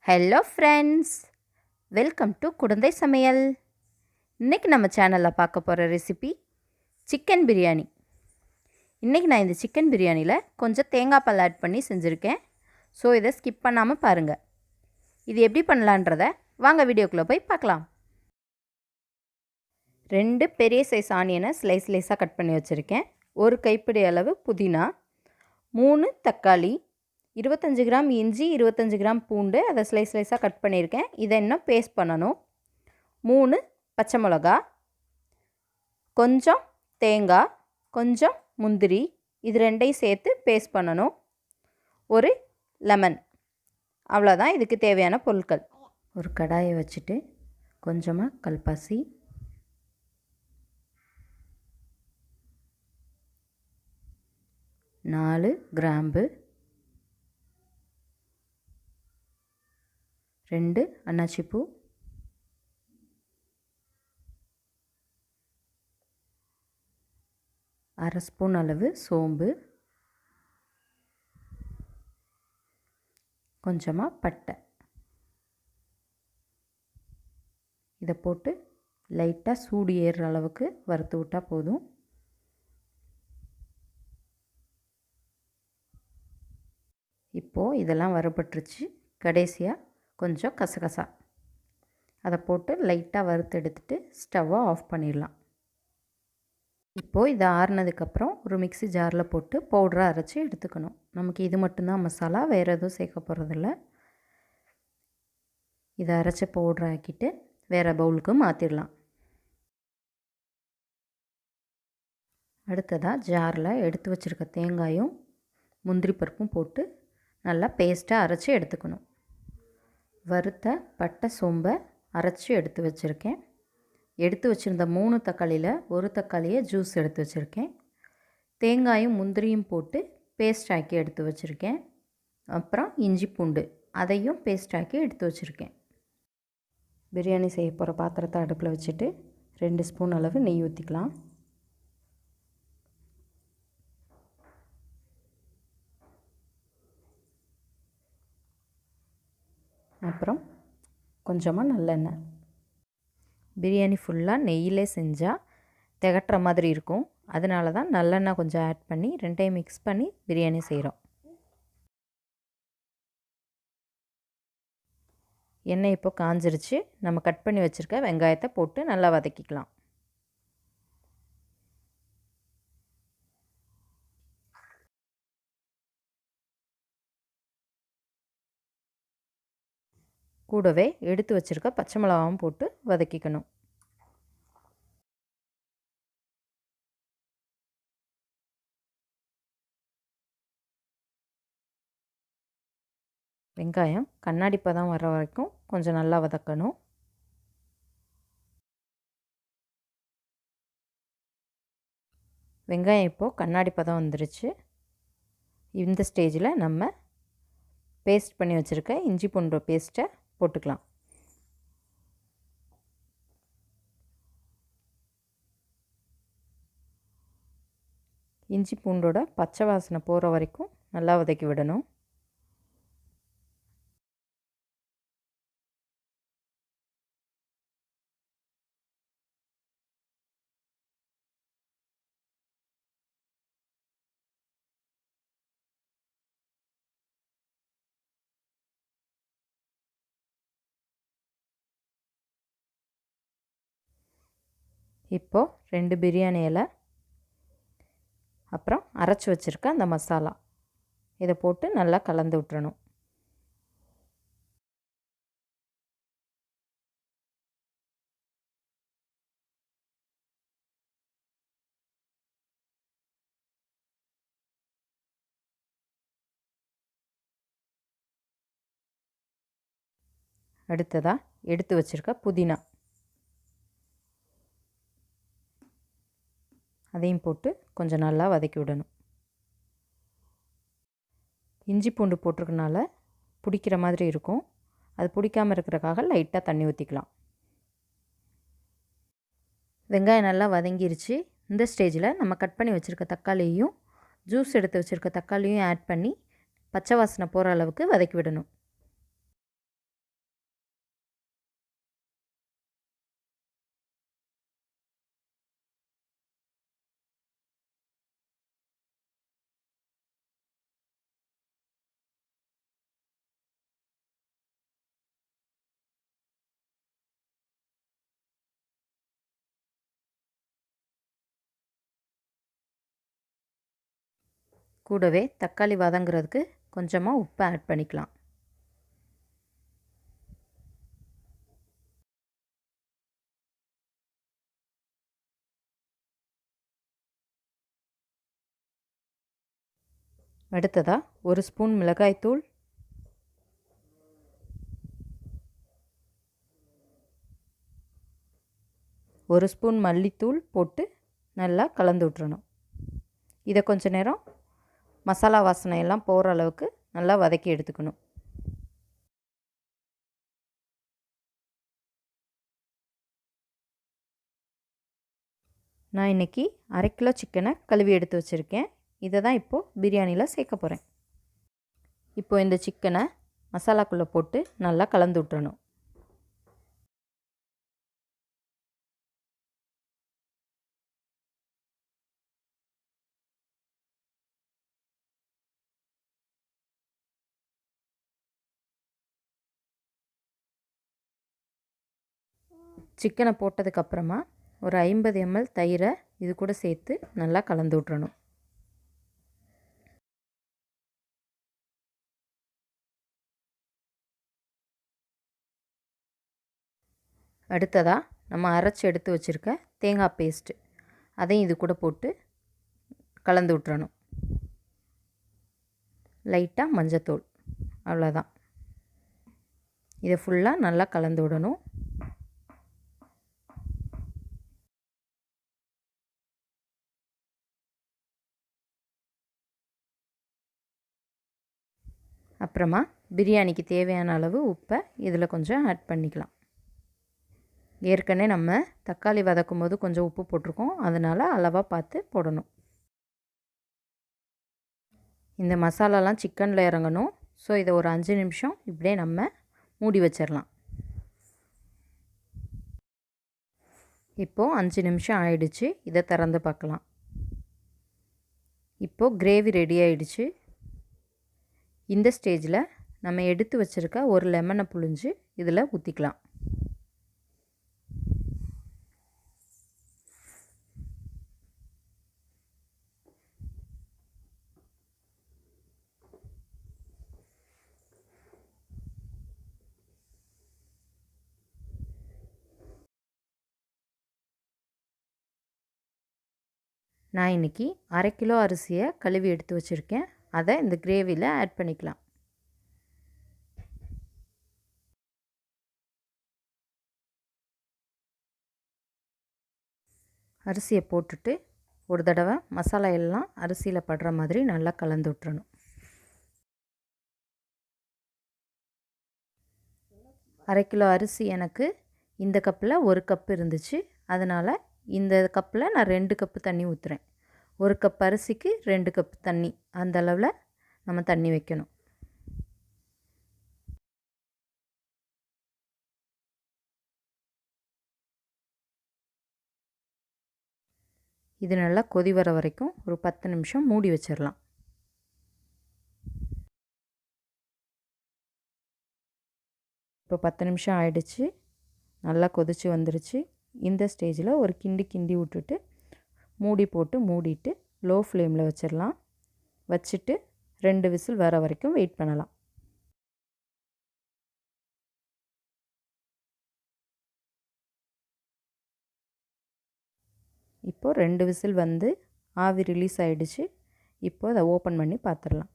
Hello friends, welcome to Kudanthai சமையல். இன்றைக்கி நம்ம சேனலில் பார்க்க போகிற ரெசிபி சிக்கன் பிரியாணி. இன்றைக்கி நான் இந்த சிக்கன் பிரியாணியில் கொஞ்சம் தேங்காய் பால் ஆட் பண்ணி செஞ்சுருக்கேன். ஸோ இதை ஸ்கிப் பண்ணாமல் பாருங்கள். இது எப்படி பண்ணலான்றதை வாங்க வீடியோக்குள்ளே போய் பார்க்கலாம். 2 பெரிய சைஸ் ஆனியனை ஸ்லைஸாக கட் பண்ணி வச்சுருக்கேன். 1 கைப்பிடி அளவு புதினா, 3 தக்காளி, 25 கிராம் இஞ்சி, 25 கிராம் பூண்டு, அதை ஸ்லைஸாக கட் பண்ணியிருக்கேன். இதை இன்னும் பேஸ்ட் பண்ணணும். 3 பச்சை மிளகா, கொஞ்சம் தேங்காய், கொஞ்சம் முந்திரி, இது ரெண்டையும் சேர்த்து பேஸ்ட் பண்ணணும். ஒரு லெமன். அவ்வளோதான் இதுக்கு தேவையான பொருட்கள். ஒரு கடாயை வச்சுட்டு கொஞ்சமாக கல்பாசி, நாலு கிராம்பு, 2 அன்னாச்சிப்பூ, 1/2 ஸ்பூன் அளவு சோம்பு, கொஞ்சமாக பட்டை. இதை போட்டு லைட்டாக சூடு ஏறுற அளவுக்கு வறுத்து விட்டால் போதும். இப்போது இதெல்லாம் வறுபட்டுருச்சு. கடைசியாக கொஞ்சம் கசகசா அதை போட்டு லைட்டாக வறுத்து எடுத்துகிட்டு ஸ்டவ்வை ஆஃப் பண்ணிடலாம். இப்போது இதை ஆறுனதுக்கப்புறம் ஒரு மிக்ஸி ஜாரில் போட்டு பவுடராக அரைச்சி எடுத்துக்கணும். நமக்கு இது மட்டும்தான் மசாலா, வேறு எதுவும் சேர்க்க போகிறதில்ல. இதை அரைச்சி பவுடர் ஆக்கிட்டு வேறு பவுலுக்கு மாற்றிடலாம். அடுத்ததாக ஜாரில் எடுத்து வச்சுருக்க தேங்காயும் முந்திரி பருப்பும் போட்டு நல்லா பேஸ்ட்டாக அரைச்சி எடுத்துக்கணும். வறுத்த பட்டை சோம்பை அரைச்சி எடுத்து வச்சுருக்கேன். எடுத்து வச்சுருந்த 3 தக்காளியில் 1 தக்காளியை ஜூஸ் எடுத்து வச்சுருக்கேன். தேங்காயும் முந்திரியும் போட்டு பேஸ்ட் ஆக்கி எடுத்து வச்சுருக்கேன். அப்புறம் இஞ்சி பூண்டு அதையும் பேஸ்ட் ஆக்கி எடுத்து வச்சுருக்கேன். பிரியாணி செய்ய போகிற பாத்திரத்தை அடுப்பில் வச்சுட்டு 2 ஸ்பூன் அளவு நெய் ஊற்றிக்கலாம். அப்புறம் கொஞ்சமாக நல்லெண்ணெய். பிரியாணி ஃபுல்லாக நெய்யிலே செஞ்சால் திகட்டுற மாதிரி இருக்கும். அதனால தான் நல்லெண்ணெய் கொஞ்சம் ஆட் பண்ணி 2டையும் மிக்ஸ் பண்ணி பிரியாணி செய்கிறோம். எண்ணெய் இப்போ காஞ்சிருச்சு. நம்ம கட் பண்ணி வச்சுருக்க வெங்காயத்தை போட்டு நல்லா வதக்கிக்கலாம். கூடவே எடுத்து வச்சுருக்க பச்சை மிளகாவும் போட்டு வதக்கிக்கணும். வெங்காயம் கண்ணாடி பதம் வர வரைக்கும் கொஞ்சம் நல்லா வதக்கணும். வெங்காயம் இப்போது கண்ணாடி பதம் வந்துருச்சு. இந்த ஸ்டேஜில் நம்ம பேஸ்ட் பண்ணி வச்சுருக்க இஞ்சி பூண்டு பேஸ்ட்டை போட்டுக்கலாம். இஞ்சி பூண்டோட பச்சை வாசனை போகிற வரைக்கும் நல்லா வதக்கி விடணும். இப்போது 2 பிரியாணி இலை, அப்புறம் அரைச்சி வச்சுருக்க அந்த மசாலா இதை போட்டு நல்லா கலந்து விட்டுறணும். அடுத்ததாக எடுத்து வச்சுருக்க புதினா அதையும் போட்டு கொஞ்சம் நல்லா வதக்கி விடணும். இஞ்சி பூண்டு போட்டிருக்கனால பிடிக்கிற மாதிரி இருக்கும். அது பிடிக்காமல் இருக்கிறக்காக லைட்டாக தண்ணி ஊற்றிக்கலாம். வெங்காயம் நல்லா வதங்கிருச்சு. இந்த ஸ்டேஜில் நம்ம கட் பண்ணி வச்சுருக்க தக்காளியையும் ஜூஸ் எடுத்து வச்சுருக்க தக்காளியும் ஆட் பண்ணி பச்சை வாசனை போகிற அளவுக்கு வதக்கி விடணும். கூடவே தக்காளி வதங்குறதுக்கு கொஞ்சமாக உப்பு ஆட் பண்ணிக்கலாம். அடுத்ததாக 1 ஸ்பூன் மிளகாய்த்தூள், 1 ஸ்பூன் மல்லித்தூள் போட்டு நல்லா கலந்து விட்டுறணும். இதை கொஞ்ச நேரம் மசாலா வாசனை எல்லாம் போகிற அளவுக்கு நல்லா வதக்கி எடுத்துக்கணும். நான் இன்றைக்கி 1/2 கிலோ சிக்கனை கழுவி எடுத்து வச்சுருக்கேன். இதை தான் இப்போது பிரியாணியில் சேர்க்க போகிறேன். இப்போ இந்த சிக்கனை மசாலாக்குள்ளே போட்டு நல்லா கலந்து விட்டுறணும். சிக்கனை போட்டதுக்கப்புறமா ஒரு 50 ml தயிரை இது கூட சேர்த்து நல்லா கலந்து விட்றணும். அடுத்ததாக நம்ம அரைச்சி எடுத்து வச்சுருக்க தேங்காய் பேஸ்ட்டு அதையும் இது கூட போட்டு கலந்து விட்றணும். லைட்டாக மஞ்சத்தூள், அவ்வளோதான். இதை ஃபுல்லாக நல்லா கலந்து விடணும். அப்புறமா பிரியாணிக்கு தேவையான அளவு உப்பை இதில் கொஞ்சம் ஆட் பண்ணிக்கலாம். ஏற்கனவே நம்ம தக்காளி வதக்கும் போது கொஞ்சம் உப்பு போட்டிருக்கோம், அதனால் அளவாக பார்த்து போடணும். இந்த மசாலாலாம் சிக்கனில் இறங்கணும். ஸோ இதை ஒரு 5 நிமிஷம் இப்படியே நம்ம மூடி வச்சிடலாம். இப்போது 5 நிமிஷம் ஆயிடுச்சு. இதை திறந்து பார்க்கலாம். இப்போது கிரேவி ரெடி ஆயிடுச்சு. இந்த ஸ்டேஜில் நம்ம எடுத்து வச்சுருக்க ஒரு லெமனை புழிஞ்சு இதில் ஊற்றிக்கலாம். நான் இன்றைக்கி 1/2 கிலோ அரிசியை கழுவி எடுத்து வச்சுருக்கேன். அதை இந்த கிரேவியில் ஆட் பண்ணிக்கலாம். அரிசியை போட்டுட்டு ஒரு தடவை மசாலா எல்லாம் அரிசியில் படுற மாதிரி நல்லா கலந்து விட்டுறணும். 1/2 கிலோ அரிசி எனக்கு இந்த கப்பில் 1 கப்பு இருந்துச்சு. அதனால் இந்த கப்பில் நான் 2 கப்பு தண்ணி ஊற்றுறேன். 1 கப் அரிசிக்கு 2 கப் தண்ணி, அந்த அளவில் நம்ம தண்ணி வைக்கணும். இது நல்லா கொதி வர வரைக்கும் ஒரு 10 நிமிஷம் மூடி வச்சிடலாம். இப்போ 10 நிமிஷம் ஆயிடுச்சு. நல்லா கொதிச்சு வந்துருச்சு. இந்த ஸ்டேஜில் ஒரு கிண்டி விட்டுட்டு மூடி போட்டு மூடிட்டு லோ ஃப்ளேமில் வச்சிடலாம். வச்சுட்டு 2 விசில் வர வரைக்கும் வெயிட் பண்ணலாம். இப்போது 2 விசில் வந்து ஆவி ரிலீஸ் ஆகிடுச்சு. இப்போது அதை ஓப்பன் பண்ணி பார்த்துடலாம்.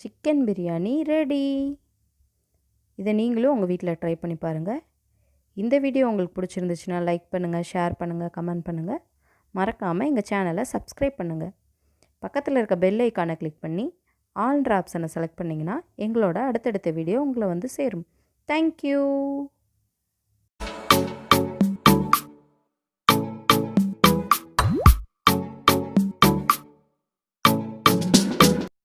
Chicken biryani ready. இதை நீங்களும் உங்கள் வீட்டில் ட்ரை பண்ணி பாருங்கள். இந்த வீடியோ உங்களுக்கு பிடிச்சிருந்துச்சுன்னா லைக் பண்ணுங்கள், ஷேர் பண்ணுங்கள், கமெண்ட் பண்ணுங்கள். மறக்காமல் எங்கள் சேனலை சப்ஸ்கிரைப் பண்ணுங்கள். பக்கத்தில் இருக்க பெல் ஐக்கானை கிளிக் பண்ணி ஆல்ன்ற ஆப்ஷனை செலக்ட் பண்ணிங்கன்னா எங்களோட அடுத்தடுத்த வீடியோ உங்களை வந்து சேரும். தேங்க்யூ.